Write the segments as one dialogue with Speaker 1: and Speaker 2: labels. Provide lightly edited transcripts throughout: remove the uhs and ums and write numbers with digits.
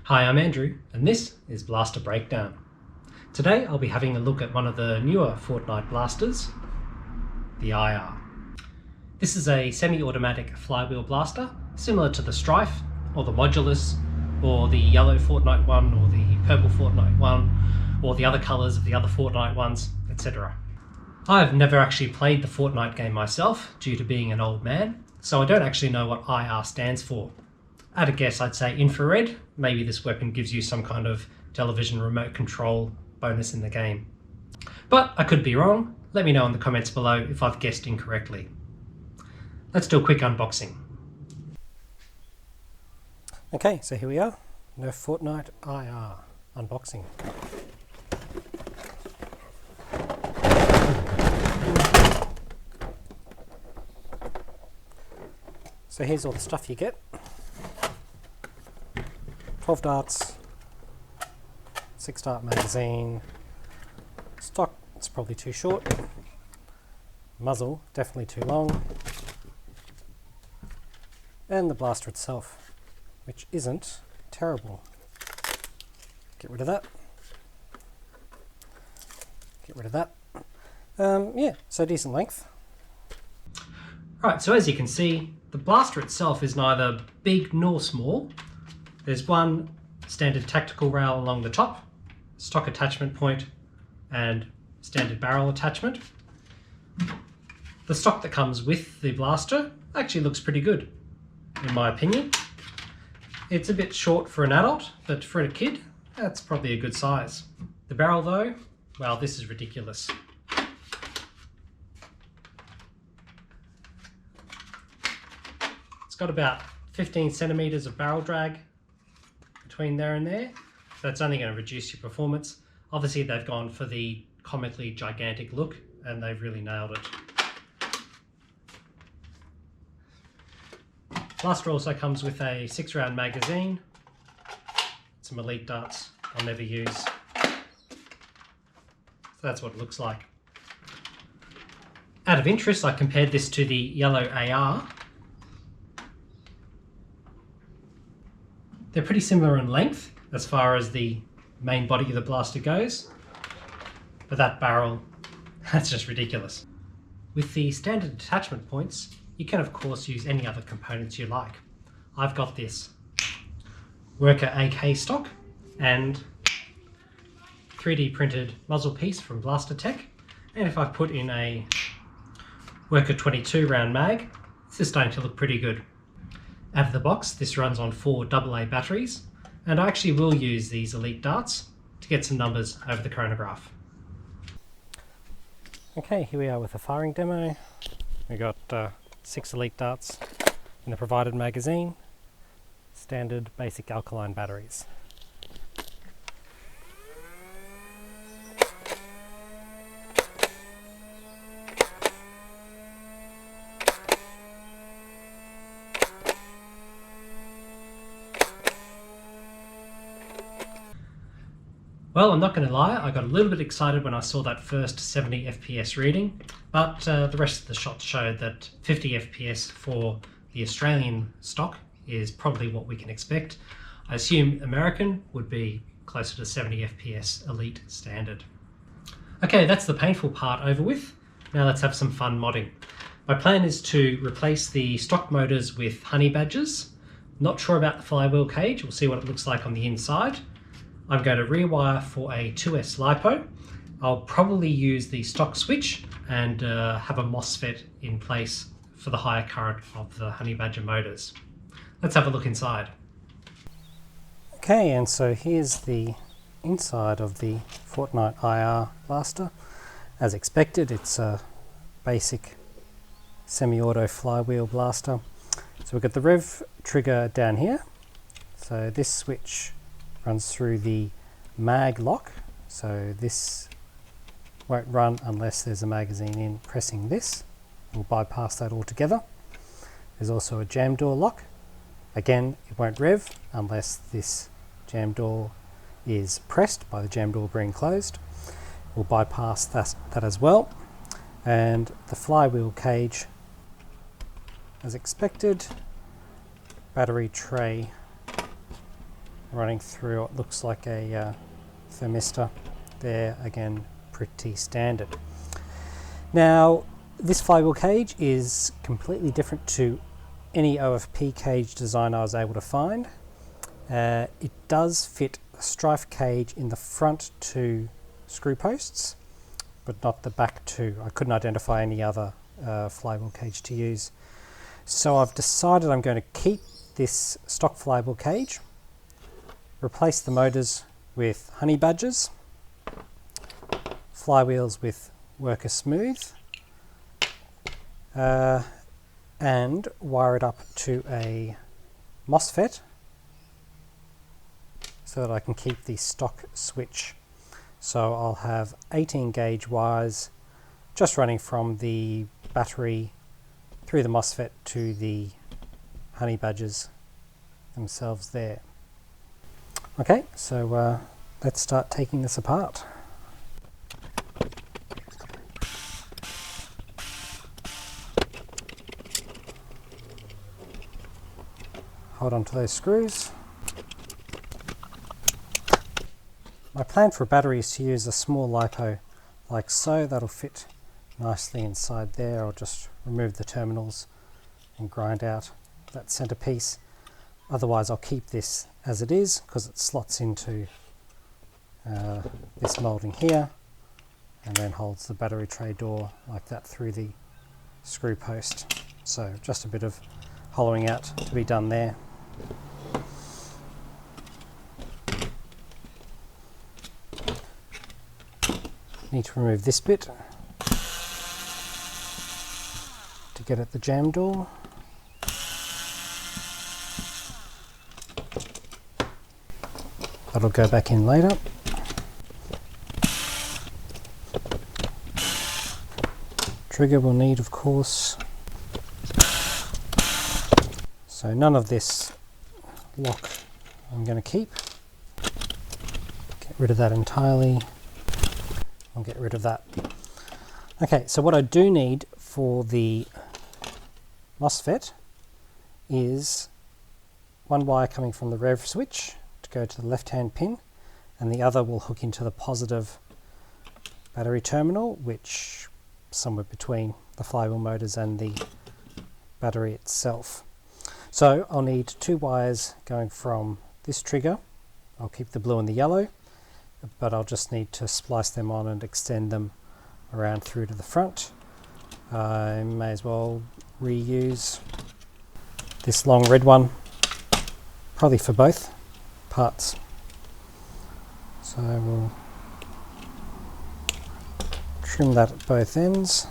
Speaker 1: Hi, I'm Andrew, and this is Blaster Breakdown. Today I'll be having a look at one of the newer Fortnite blasters, the IR. This is a semi-automatic flywheel blaster, similar to the Strife, or the Modulus, or the yellow Fortnite one, or the purple Fortnite one, or the other colours of the other Fortnite ones, etc. I've never actually played the Fortnite game myself, due to being an old man, so I don't actually know what IR stands for. At a guess, I'd say infrared. Maybe this weapon gives you some kind of television remote control bonus in the game. But I could be wrong. Let me know in the comments below if I've guessed incorrectly. Let's do a quick unboxing.
Speaker 2: Okay, so here we are. Nerf Fortnite IR unboxing. So here's all the stuff you get. 12 darts, 6 dart magazine, stock, it's probably too short, muzzle, definitely too long, and the blaster itself, which isn't terrible. Get rid of that. Get rid of that. Yeah, so decent length.
Speaker 1: Right, so as you can see, the blaster itself is neither big nor small. There's one standard tactical rail along the top, stock attachment point, and standard barrel attachment. The stock that comes with the blaster actually looks pretty good, in my opinion. It's a bit short for an adult, but for a kid, that's probably a good size. The barrel though, well, this is ridiculous. It's got about 15 centimeters of barrel drag between there and there, so that's only going to reduce your performance. Obviously they've gone for the comically gigantic look and they've really nailed it. Blaster also comes with a 6-round magazine, some elite darts I'll never use. So that's what it looks like. Out of interest, I compared this to the yellow AR. They're pretty similar in length as far as the main body of the blaster goes, but that barrel, that's just ridiculous. With the standard attachment points, you can of course use any other components you like. I've got this Worker AK stock and 3D printed muzzle piece from Blaster Tech, and if I put in a Worker 22 round mag, this is starting to look pretty good. Out of the box, this runs on 4 AA batteries, and I actually will use these elite darts to get some numbers over the chronograph.
Speaker 2: Okay, here we are with a firing demo. We got 6 elite darts in the provided magazine, standard basic alkaline batteries.
Speaker 1: Well, I'm not going to lie, I got a little bit excited when I saw that first 70 FPS reading, but the rest of the shots showed that 50 FPS for the Australian stock is probably what we can expect. I assume American would be closer to 70 FPS Elite standard. Okay, that's the painful part over with. Now let's have some fun modding. My plan is to replace the stock motors with honey badgers. Not sure about the flywheel cage, we'll see what it looks like on the inside. I'm going to rewire for a 2S lipo. I'll probably use the stock switch and have a Mosfet in place for the higher current of the honey badger motors. Let's have a look inside.
Speaker 2: Okay, and so here's the inside of the Fortnite IR blaster. As expected, it's a basic semi-auto flywheel blaster. So we've got the rev trigger down here. So this switch runs through the mag lock, so this won't run unless there's a magazine in. Pressing this will bypass that altogether. There's also a jam door lock. Again, it won't rev unless this jam door is pressed by the jam door being closed. We'll bypass that as well. And the flywheel cage, as expected, battery tray running through what looks like a thermistor there, again pretty standard. Now this flywheel cage is completely different to any OFP cage design I was able to find. It does fit a strife cage in the front two screw posts, but not the back two. I couldn't identify any other flywheel cage to use. So I've decided I'm going to keep this stock flywheel cage, replace the motors with honey badgers, flywheels with worker smooth, and wire it up to a Mosfet so that I can keep the stock switch. So I'll have 18 gauge wires just running from the battery through the Mosfet to the honey badgers themselves there. Okay, so let's start taking this apart. Hold on to those screws. My plan for a battery is to use a small lipo like so. That'll fit nicely inside there. I'll just remove the terminals and grind out that centerpiece. Otherwise I'll keep this as it is because it slots into this moulding here and then holds the battery tray door like that through the screw post. So just a bit of hollowing out to be done there. Need to remove this bit to get at the jam door. That'll go back in later. Trigger we'll need, of course. So none of this lock I'm going to keep. Get rid of that entirely. I'll get rid of that. Okay, so what I do need for the Mosfet is one wire coming from the rev switch to go to the left-hand pin, and the other will hook into the positive battery terminal, which somewhere between the flywheel motors and the battery itself. So I'll need two wires going from this trigger. I'll keep the blue and the yellow, but I'll just need to splice them on and extend them around through to the front. I may as well reuse this long red one, probably for both parts. So we'll trim that at both ends.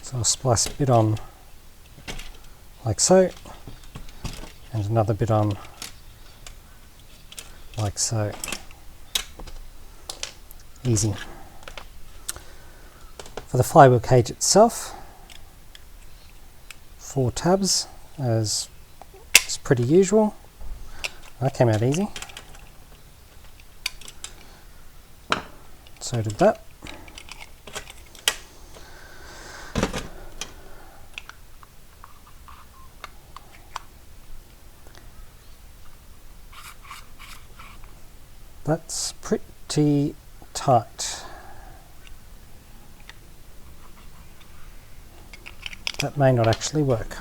Speaker 2: So I'll splice a bit on like so, and another bit on like so. Easy. For the flywheel cage itself, 4 tabs as is pretty usual. That came out easy. So did that. That's pretty tight. That may not actually work.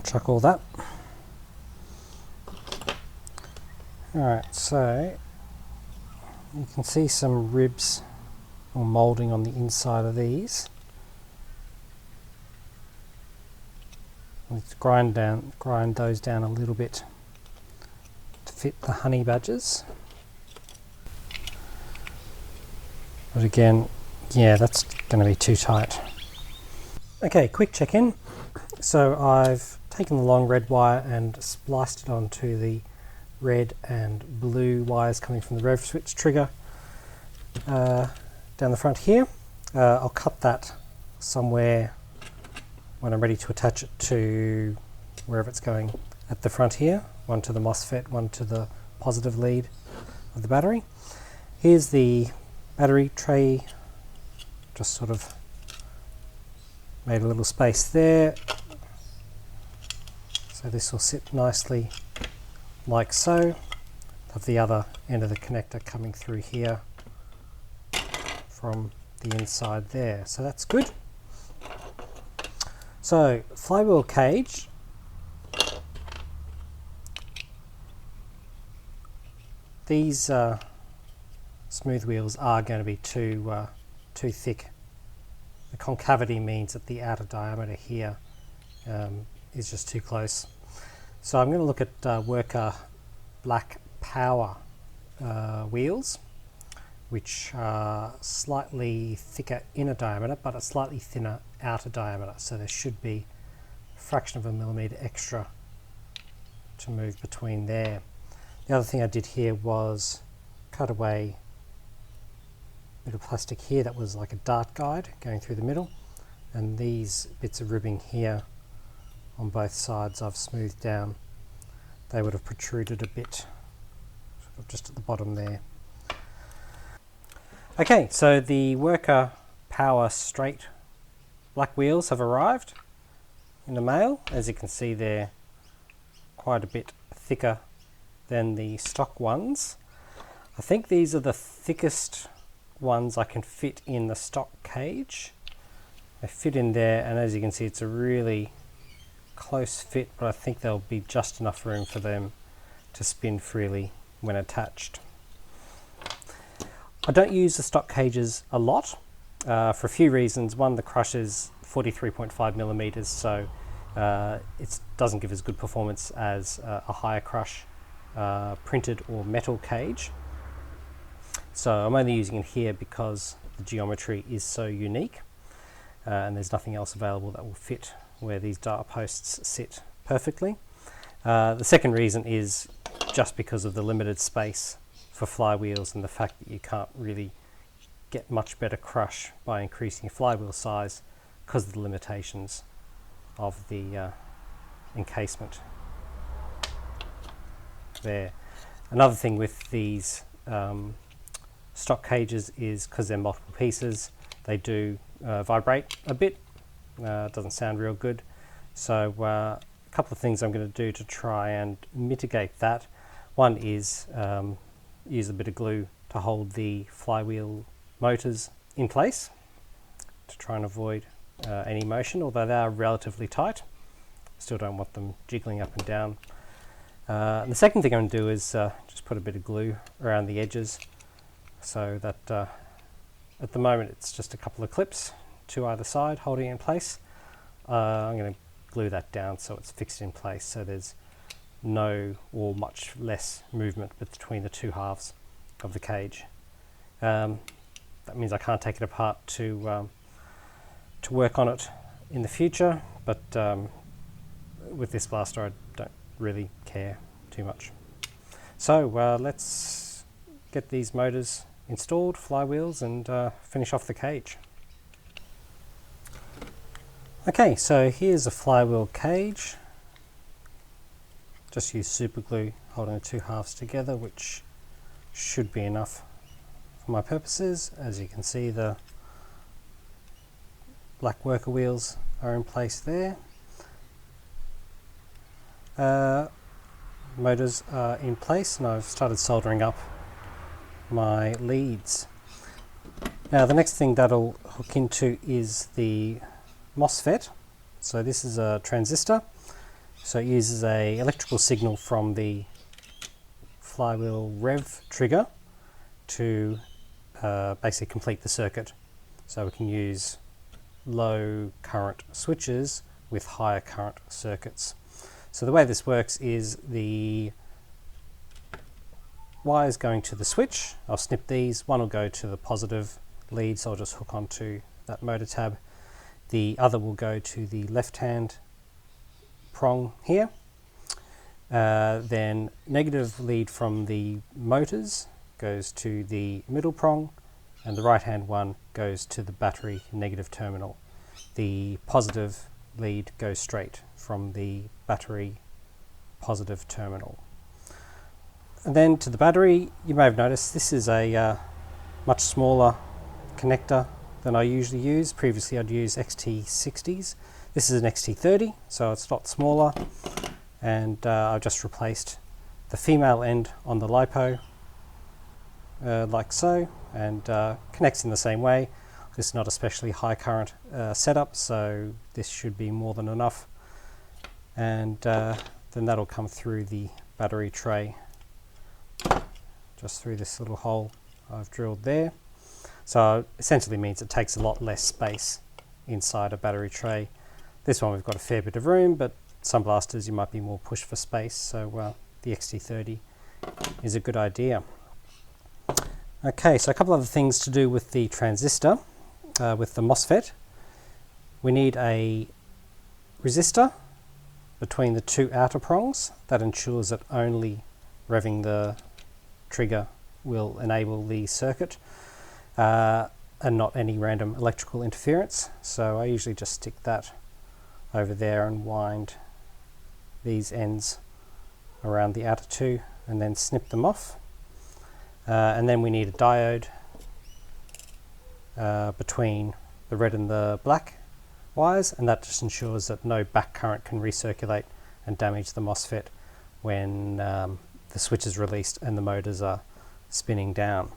Speaker 2: Chuck all that. Alright, so you can see some ribs or moulding on the inside of these. Let's grind those down a little bit to fit the honey badgers. But again, yeah, that's going to be too tight. Okay, quick check-in. So I've taken the long red wire and spliced it onto the red and blue wires coming from the rev switch trigger down the front here. I'll cut that somewhere when I'm ready to attach it to wherever it's going at the front here. One to the Mosfet, one to the positive lead of the battery. Here's the battery tray, just sort of made a little space there. So this will sit nicely like so. Have the other end of the connector coming through here from the inside there. So that's good. So flywheel cage. These smooth wheels are going to be too thick. The concavity means that the outer diameter here is just too close. So I'm going to look at Worker Black Power wheels, which are slightly thicker inner diameter but a slightly thinner outer diameter. So there should be a fraction of a millimetre extra to move between there. The other thing I did here was cut away a bit of plastic here that was like a dart guide going through the middle, and these bits of ribbing here on both sides I've smoothed down. They would have protruded a bit, sort of just at the bottom there. Okay, so the Worker Power straight black wheels have arrived in the mail. As you can see, they're quite a bit thicker than the stock ones. I think these are the thickest ones I can fit in the stock cage. They fit in there, and as you can see, it's a really close fit, but I think there'll be just enough room for them to spin freely when attached. I don't use the stock cages a lot for a few reasons. One, the crush is 43.5 millimeters, so it doesn't give as good performance as a higher crush printed or metal cage. So I'm only using it here because the geometry is so unique, and there's nothing else available that will fit where these dart posts sit perfectly. The second reason is just because of the limited space for flywheels and the fact that you can't really get much better crush by increasing flywheel size because of the limitations of the encasement there. Another thing with these stock cages is because they're multiple pieces, they do vibrate a bit. It doesn't sound real good. So a couple of things I'm going to do to try and mitigate that. One is use a bit of glue to hold the flywheel motors in place to try and avoid any motion, although they are relatively tight. Still don't want them jiggling up and down. And the second thing I'm going to do is just put a bit of glue around the edges, so that at the moment it's just a couple of clips to either side holding it in place. I'm going to glue that down so it's fixed in place, so there's no or much less movement between the two halves of the cage. That means I can't take it apart to work on it in the future, but with this blaster I don't really care too much. So let's get these motors installed, flywheels, and finish off the cage. Okay, so here's a flywheel cage. Just use super glue holding the two halves together, which should be enough for my purposes. As you can see, the black worker wheels are in place there. Motors are in place, and I've started soldering up my leads. Now the next thing that'll hook into is the Mosfet. So this is a transistor, so it uses a electrical signal from the flywheel rev trigger to basically complete the circuit. So we can use low current switches with higher current circuits. So the way this works is the wires going to the switch, I'll snip these. One will go to the positive lead, so I'll just hook onto that motor tab. The other will go to the left hand prong here. Then negative lead from the motors goes to the middle prong, and the right hand one goes to the battery negative terminal. The positive lead goes straight from the battery positive terminal. And then to the battery, you may have noticed this is a much smaller connector than I usually use. Previously I'd use XT60s. This is an XT30, so it's a lot smaller, and I've just replaced the female end on the lipo like so, and connects in the same way. This is not especially high current setup, so this should be more than enough, and then that'll come through the battery tray just through this little hole I've drilled there. So it essentially means it takes a lot less space inside a battery tray. This one we've got a fair bit of room, but some blasters you might be more pushed for space, so the XT30 is a good idea. Okay, so a couple other things to do with the transistor, with the Mosfet. We need a resistor between the two outer prongs that ensures that only revving the trigger will enable the circuit, and not any random electrical interference. So I usually just stick that over there and wind these ends around the outer two and then snip them off. And then we need a diode between the red and the black wires, and that just ensures that no back current can recirculate and damage the Mosfet when the switch is released and the motors are spinning down.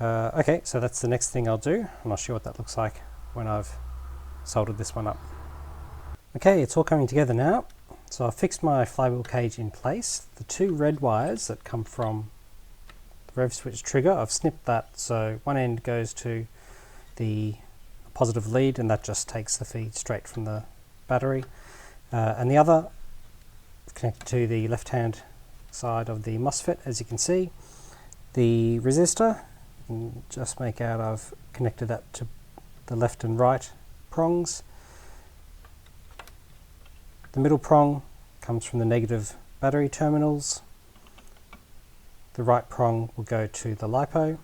Speaker 2: Okay, so that's the next thing I'll do, and I'll show you what that looks like when I've soldered this one up. Okay, it's all coming together now. So I've fixed my flywheel cage in place. The two red wires that come from the rev switch trigger, I've snipped that, so one end goes to the positive lead, and that just takes the feed straight from the battery, and the other connected to the left hand side of the Mosfet. As you can see, the resistor, you can just make out I've connected that to the left and right prongs. The middle prong comes from the negative battery terminals. The right prong will go to the lipo,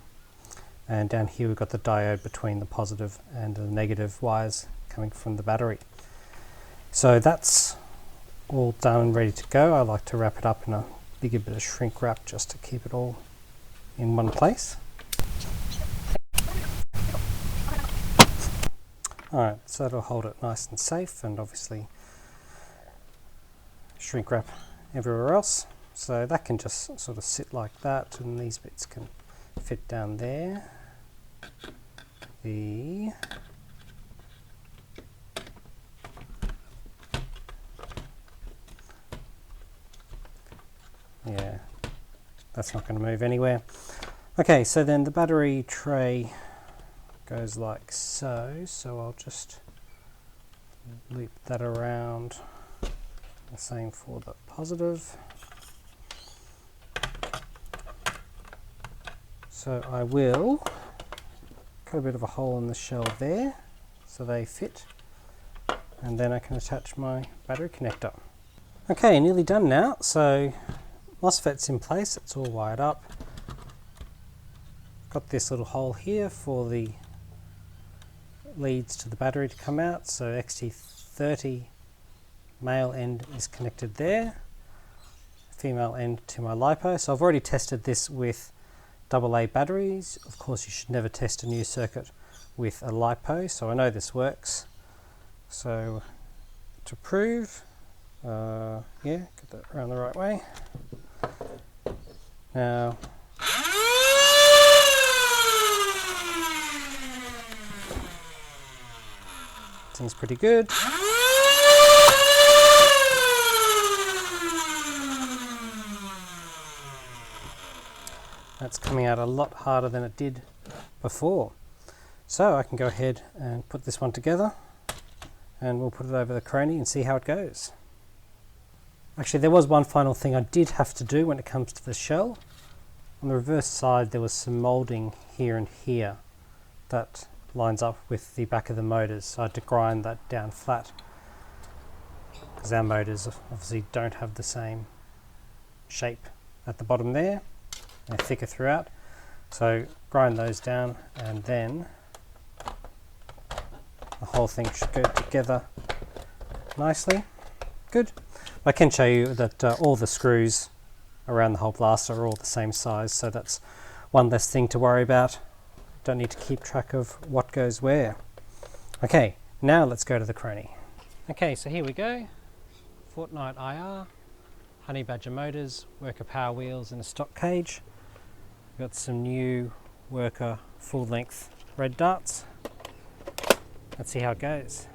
Speaker 2: and down here we've got the diode between the positive and the negative wires coming from the battery. So that's all done and ready to go. I like to wrap it up in a bigger bit of shrink wrap just to keep it all in one place. Alright, so that'll hold it nice and safe, and obviously shrink wrap everywhere else. So that can just sort of sit like that, and these bits can fit down there. Yeah, that's not going to move anywhere. Okay, so then the battery tray goes like so. So I'll just loop that around. The same for the positive. So I will cut a bit of a hole in the shell there so they fit, and then I can attach my battery connector. Okay, nearly done now. So Mosfet's in place, it's all wired up. Got this little hole here for the leads to the battery to come out. So XT30 male end is connected there, female end to my lipo. So I've already tested this with AA batteries. Of course, you should never test a new circuit with a lipo, so I know this works. So to prove, yeah, get that around the right way. Now seems pretty good. That's coming out a lot harder than it did before. So I can go ahead and put this one together, and we'll put it over the chrony and see how it goes. Actually, there was one final thing I did have to do when it comes to the shell. On the reverse side there was some moulding here and here that lines up with the back of the motors, so I had to grind that down flat. because our motors obviously don't have the same shape at the bottom there. They're thicker throughout. So grind those down, and then the whole thing should go together nicely. Good. I can show you that all the screws around the whole blaster are all the same size, so that's one less thing to worry about. Don't need to keep track of what goes where. Okay, now let's go to the Chrony. Okay, so here we go. Fortnite IR, Honey Badger motors, worker power wheels and a stock cage. We've got some new worker full length red darts. Let's see how it goes.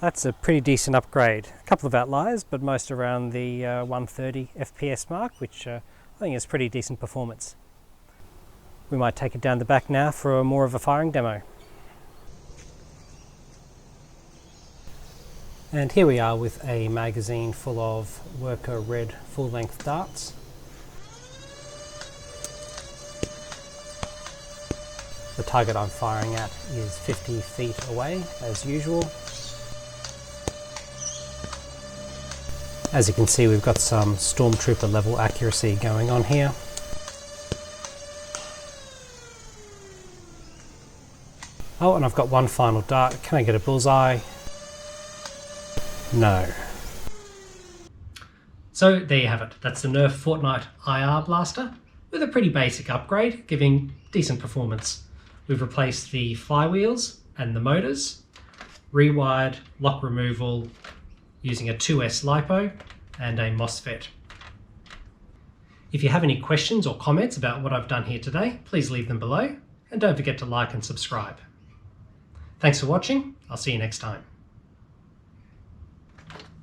Speaker 2: That's a pretty decent upgrade. A couple of outliers, but most around the 130 FPS mark, which I think is pretty decent performance. We might take it down the back now for more of a firing demo. And here we are with a magazine full of worker red full-length darts. The target I'm firing at is 50 feet away, as usual. As you can see, we've got some Stormtrooper level accuracy going on here. Oh, and I've got one final dart. Can I get a bullseye? No.
Speaker 1: So there you have it. That's the Nerf Fortnite IR blaster with a pretty basic upgrade, giving decent performance. We've replaced the flywheels and the motors, rewired lock removal using a 2S lipo and a Mosfet. If you have any questions or comments about what I've done here today, please leave them below, and don't forget to like and subscribe. Thanks for watching. I'll see you next time.